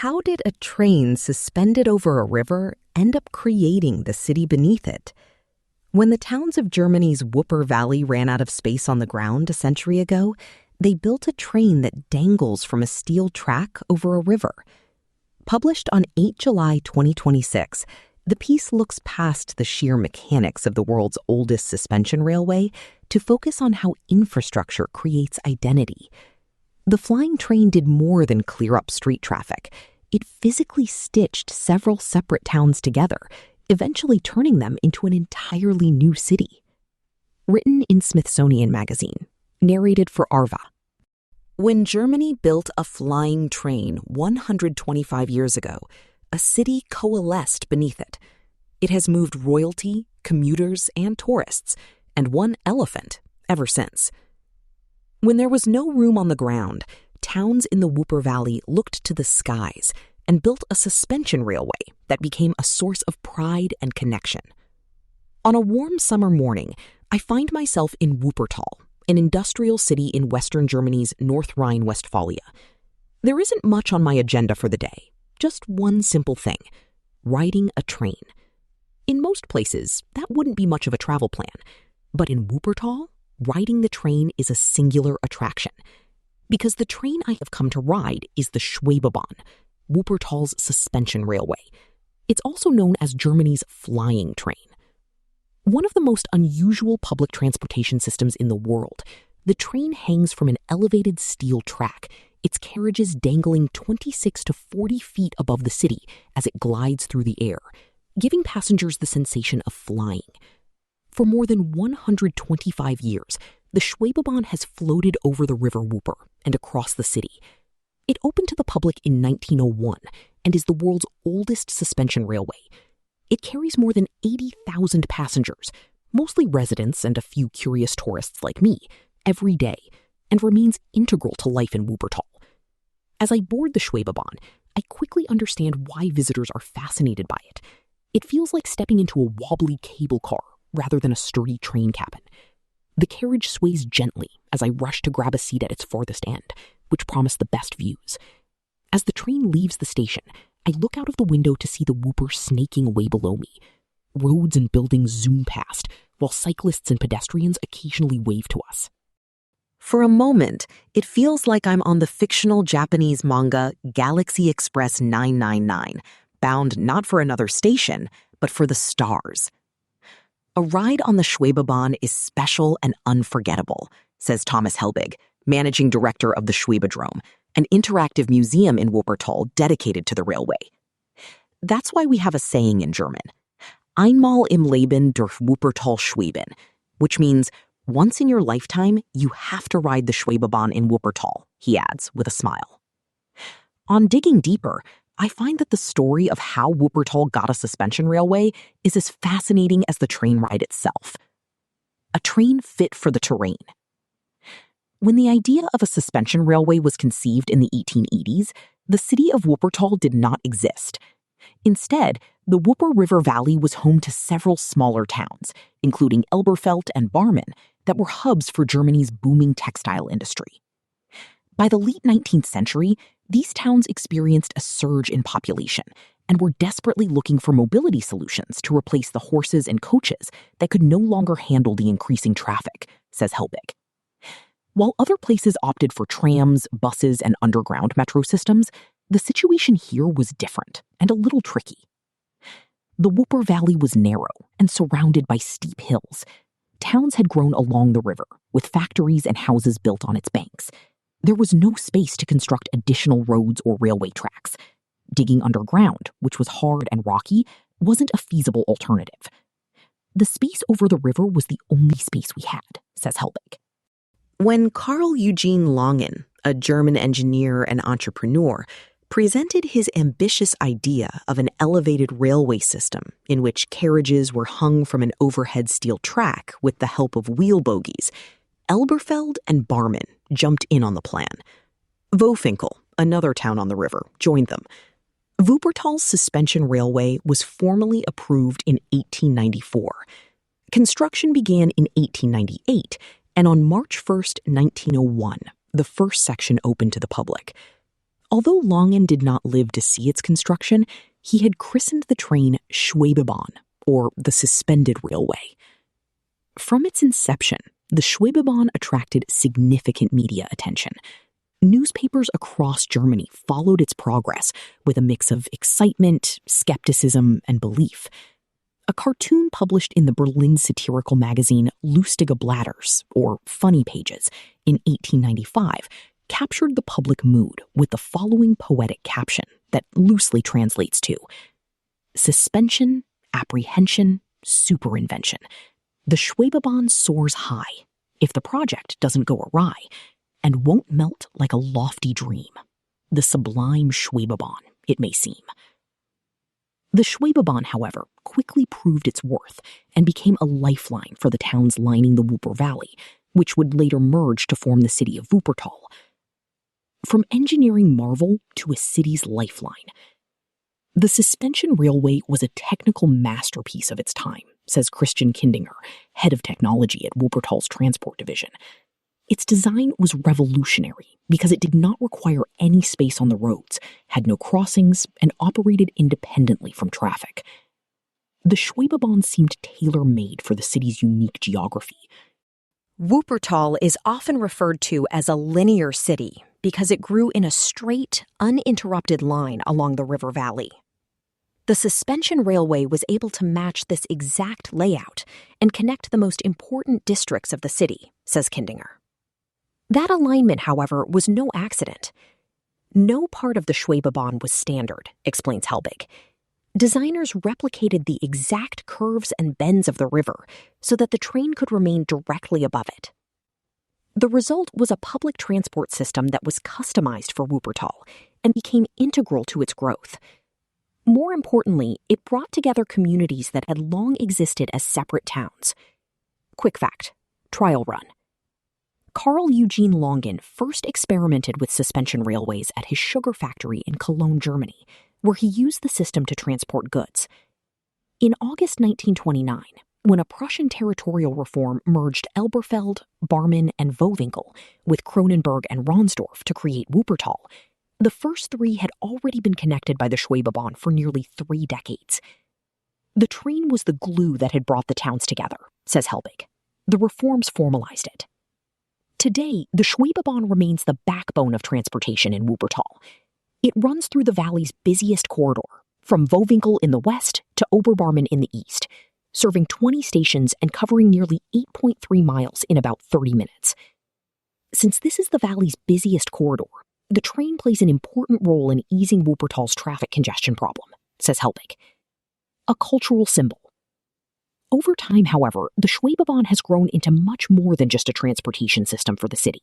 How did a train suspended over a river end up creating the city beneath it? When the towns of Germany's Wupper Valley ran out of space on the ground a century ago, they built a train that dangles from a steel track over a river. Published on 8 July 2026, the piece looks past the sheer mechanics of the world's oldest suspension railway to focus on how infrastructure creates identity. The flying train did more than clear up street traffic. It physically stitched several separate towns together, eventually turning them into an entirely new city. Written in Smithsonian Magazine, narrated for Arva. When Germany built a flying train 125 years ago, a city coalesced beneath it. It has moved royalty, commuters, and tourists, and one elephant ever since. When there was no room on the ground, towns in the Wupper Valley looked to the skies and built a suspension railway that became a source of pride and connection. On a warm summer morning, I find myself in Wuppertal, an industrial city in western Germany's North Rhine-Westphalia. There isn't much on my agenda for the day, just one simple thing: riding a train. In most places, that wouldn't be much of a travel plan, but in Wuppertal, riding the train is a singular attraction. Because the train I have come to ride is the Schwebebahn, Wuppertal's suspension railway. It's also known as Germany's flying train. One of the most unusual public transportation systems in the world, the train hangs from an elevated steel track, its carriages dangling 26 to 40 feet above the city as it glides through the air, giving passengers the sensation of flying. For more than 125 years, the Schwebebahn has floated over the River Wupper and across the city. It opened to the public in 1901 and is the world's oldest suspension railway. It carries more than 80,000 passengers, mostly residents and a few curious tourists like me, every day, and remains integral to life in Wuppertal. As I board the Schwebebahn, I quickly understand why visitors are fascinated by it. It feels like stepping into a wobbly cable car rather than a sturdy train cabin. The carriage sways gently as I rush to grab a seat at its farthest end, which promise the best views. As the train leaves the station, I look out of the window to see the Wupper snaking away below me. Roads and buildings zoom past, while cyclists and pedestrians occasionally wave to us. For a moment, it feels like I'm on the fictional Japanese manga Galaxy Express 999, bound not for another station, but for the stars. A ride on the Schwebebahn is special and unforgettable, says Thomas Helbig, managing director of the Schwebedrome, an interactive museum in Wuppertal dedicated to the railway. That's why we have a saying in German, Einmal im Leben durch Wuppertal schweben, which means once in your lifetime, you have to ride the Schwebebahn in Wuppertal, he adds with a smile. On digging deeper, I find that the story of how Wuppertal got a suspension railway is as fascinating as the train ride itself. A train fit for the terrain. When the idea of a suspension railway was conceived in the 1880s, the city of Wuppertal did not exist. Instead, the Wupper River Valley was home to several smaller towns, including Elberfeld and Barmen, that were hubs for Germany's booming textile industry. By the late 19th century, these towns experienced a surge in population and were desperately looking for mobility solutions to replace the horses and coaches that could no longer handle the increasing traffic, says Helbig. While other places opted for trams, buses, and underground metro systems, the situation here was different and a little tricky. The Wupper Valley was narrow and surrounded by steep hills. Towns had grown along the river, with factories and houses built on its banks. There was no space to construct additional roads or railway tracks. Digging underground, which was hard and rocky, wasn't a feasible alternative. The space over the river was the only space we had, says Helbig. When Carl Eugene Langen, a German engineer and entrepreneur, presented his ambitious idea of an elevated railway system in which carriages were hung from an overhead steel track with the help of wheel bogies, Elberfeld and Barmen jumped in on the plan. Woffinkel, another town on the river, joined them. Wuppertal's suspension railway was formally approved in 1894. Construction began in 1898, and on March 1st, 1901, the first section opened to the public. Although Langen did not live to see its construction, he had christened the train Schwebebahn, or the suspended railway. From its inception, the Schwebebahn attracted significant media attention. Newspapers across Germany followed its progress with a mix of excitement, skepticism, and belief. A cartoon published in the Berlin satirical magazine Lustige Blatters, or Funny Pages, in 1895, captured the public mood with the following poetic caption that loosely translates to: "Suspension, apprehension, superinvention. The Schwebebahn soars high, if the project doesn't go awry, and won't melt like a lofty dream. The sublime Schwebebahn, it may seem." The Schwebebahn, however, quickly proved its worth and became a lifeline for the towns lining the Wupper Valley, which would later merge to form the city of Wuppertal. From engineering marvel to a city's lifeline, the suspension railway was a technical masterpiece of its time, says Christian Kindinger, head of technology at Wuppertal's transport division. Its design was revolutionary because it did not require any space on the roads, had no crossings, and operated independently from traffic. The Schwebebahn seemed tailor-made for the city's unique geography. Wuppertal is often referred to as a linear city because it grew in a straight, uninterrupted line along the river valley. The suspension railway was able to match this exact layout and connect the most important districts of the city, says Kindinger. That alignment, however, was no accident. No part of the Schwebebahn was standard, explains Helbig. Designers replicated the exact curves and bends of the river so that the train could remain directly above it. The result was a public transport system that was customized for Wuppertal and became integral to its growth. More importantly, it brought together communities that had long existed as separate towns. Quick fact, trial run. Carl Eugene Langen first experimented with suspension railways at his sugar factory in Cologne, Germany, where he used the system to transport goods. In August 1929, when a Prussian territorial reform merged Elberfeld, Barmen, and Vohwinkel with Kronenberg and Ronsdorf to create Wuppertal, the first three had already been connected by the Schwebebahn for nearly 3 decades. The train was the glue that had brought the towns together, says Helbig. The reforms formalized it. Today, the Schwebebahn remains the backbone of transportation in Wuppertal. It runs through the valley's busiest corridor, from Vohwinkel in the west to Oberbarmen in the east, serving 20 stations and covering nearly 8.3 miles in about 30 minutes. Since this is the valley's busiest corridor, the train plays an important role in easing Wuppertal's traffic congestion problem, says Helbig. A cultural symbol. Over time, however, the Schwebebahn has grown into much more than just a transportation system for the city.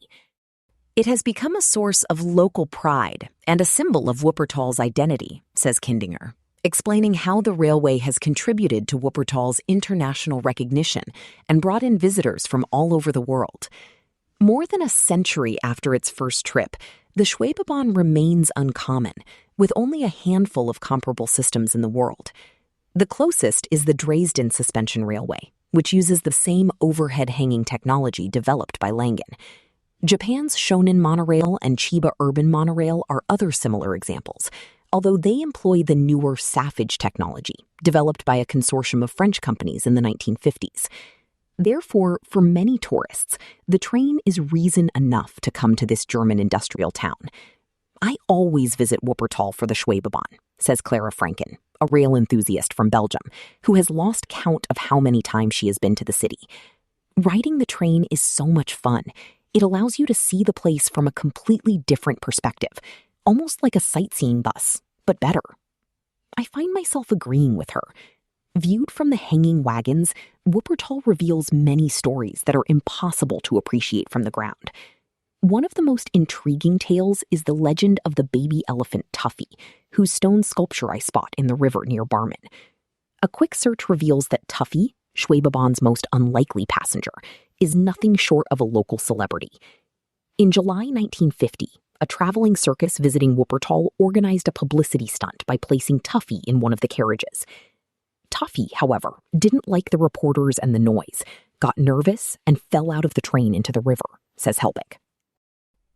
It has become a source of local pride and a symbol of Wuppertal's identity, says Kindinger, explaining how the railway has contributed to Wuppertal's international recognition and brought in visitors from all over the world. More than a century after its first trip, the Schwebebahn remains uncommon, with only a handful of comparable systems in the world. The closest is the Dresden suspension railway, which uses the same overhead hanging technology developed by Langen. Japan's Shonan monorail and Chiba urban monorail are other similar examples, although they employ the newer Safage technology, developed by a consortium of French companies in the 1950s. Therefore, for many tourists, the train is reason enough to come to this German industrial town. I always visit Wuppertal for the Schwebebahn, says Clara Franken, a rail enthusiast from Belgium, who has lost count of how many times she has been to the city. Riding the train is so much fun. It allows you to see the place from a completely different perspective, almost like a sightseeing bus, but better. I find myself agreeing with her. Viewed from the hanging wagons, Wuppertal reveals many stories that are impossible to appreciate from the ground. One of the most intriguing tales is the legend of the baby elephant Tuffy, whose stone sculpture I spot in the river near Barmen. A quick search reveals that Tuffy, Schwebebahn's most unlikely passenger, is nothing short of a local celebrity. In July 1950, a traveling circus visiting Wuppertal organized a publicity stunt by placing Tuffy in one of the carriages. Tuffy, however, didn't like the reporters and the noise, got nervous, and fell out of the train into the river, says Helbig.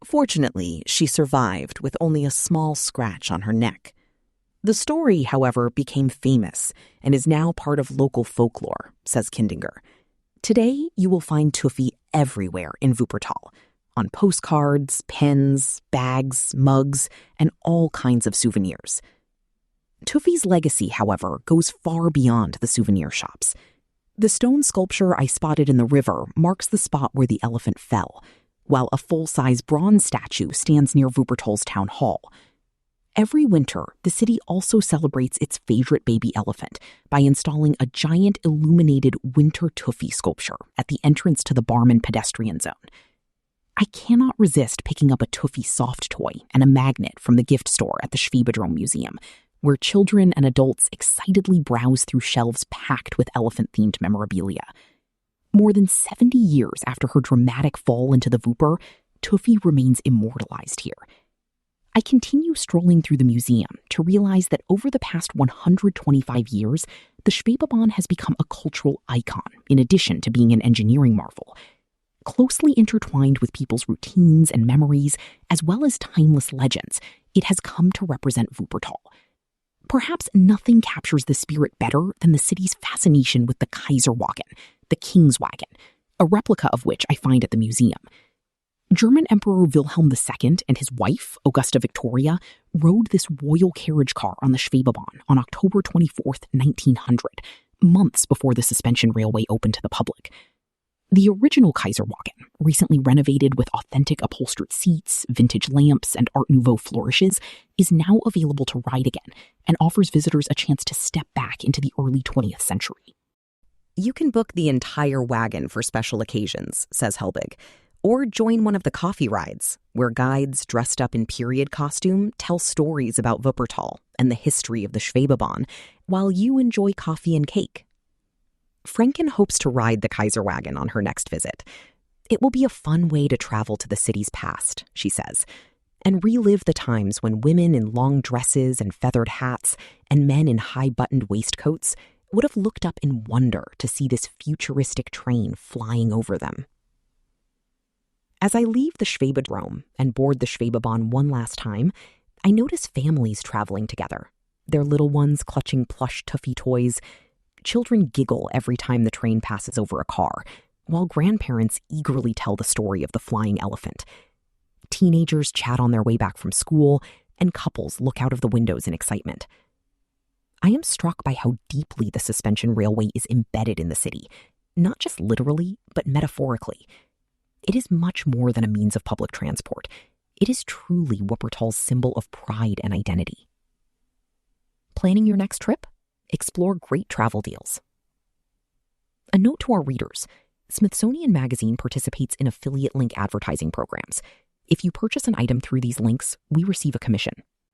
Fortunately, she survived with only a small scratch on her neck. The story, however, became famous and is now part of local folklore, says Kindinger. Today, you will find Tuffy everywhere in Wuppertal, on postcards, pens, bags, mugs, and all kinds of souvenirs. Tuffy's legacy, however, goes far beyond the souvenir shops. The stone sculpture I spotted in the river marks the spot where the elephant fell, while a full-size bronze statue stands near Wuppertal's town hall. Every winter, the city also celebrates its favorite baby elephant by installing a giant illuminated winter Tuffy sculpture at the entrance to the Barman pedestrian zone. I cannot resist picking up a Tuffy soft toy and a magnet from the gift store at the Schwebebahn Museum, where children and adults excitedly browse through shelves packed with elephant-themed memorabilia. More than 70 years after her dramatic fall into the Wupper, Tuffy remains immortalized here. I continue strolling through the museum to realize that over the past 125 years, the Schwebebahn has become a cultural icon in addition to being an engineering marvel. Closely intertwined with people's routines and memories, as well as timeless legends, it has come to represent Wuppertal. Perhaps nothing captures the spirit better than the city's fascination with the Kaiserwagen, the King's Wagon, a replica of which I find at the museum. German Emperor Wilhelm II and his wife, Augusta Victoria, rode this royal carriage car on the Schwebebahn on October 24, 1900, months before the suspension railway opened to the public. The original Kaiserwagen, recently renovated with authentic upholstered seats, vintage lamps, and Art Nouveau flourishes, is now available to ride again and offers visitors a chance to step back into the early 20th century. You can book the entire wagon for special occasions, says Helbig, or join one of the coffee rides, where guides dressed up in period costume tell stories about Wuppertal and the history of the Schwebebahn, while you enjoy coffee and cake. Franken hopes to ride the Kaiserwagen on her next visit. It will be a fun way to travel to the city's past, she says, and relive the times when women in long dresses and feathered hats and men in high-buttoned waistcoats would have looked up in wonder to see this futuristic train flying over them. As I leave the Schwebedrome and board the Schwebebahn one last time, I notice families traveling together, their little ones clutching plush Tuffy toys. Children giggle every time the train passes over a car, while grandparents eagerly tell the story of the flying elephant. Teenagers chat on their way back from school, and couples look out of the windows in excitement. I am struck by how deeply the suspension railway is embedded in the city, not just literally, but metaphorically. It is much more than a means of public transport. It is truly Wuppertal's symbol of pride and identity. Planning your next trip? Explore great travel deals. A note to our readers: Smithsonian Magazine participates in affiliate link advertising programs. If you purchase an item through these links, we receive a commission.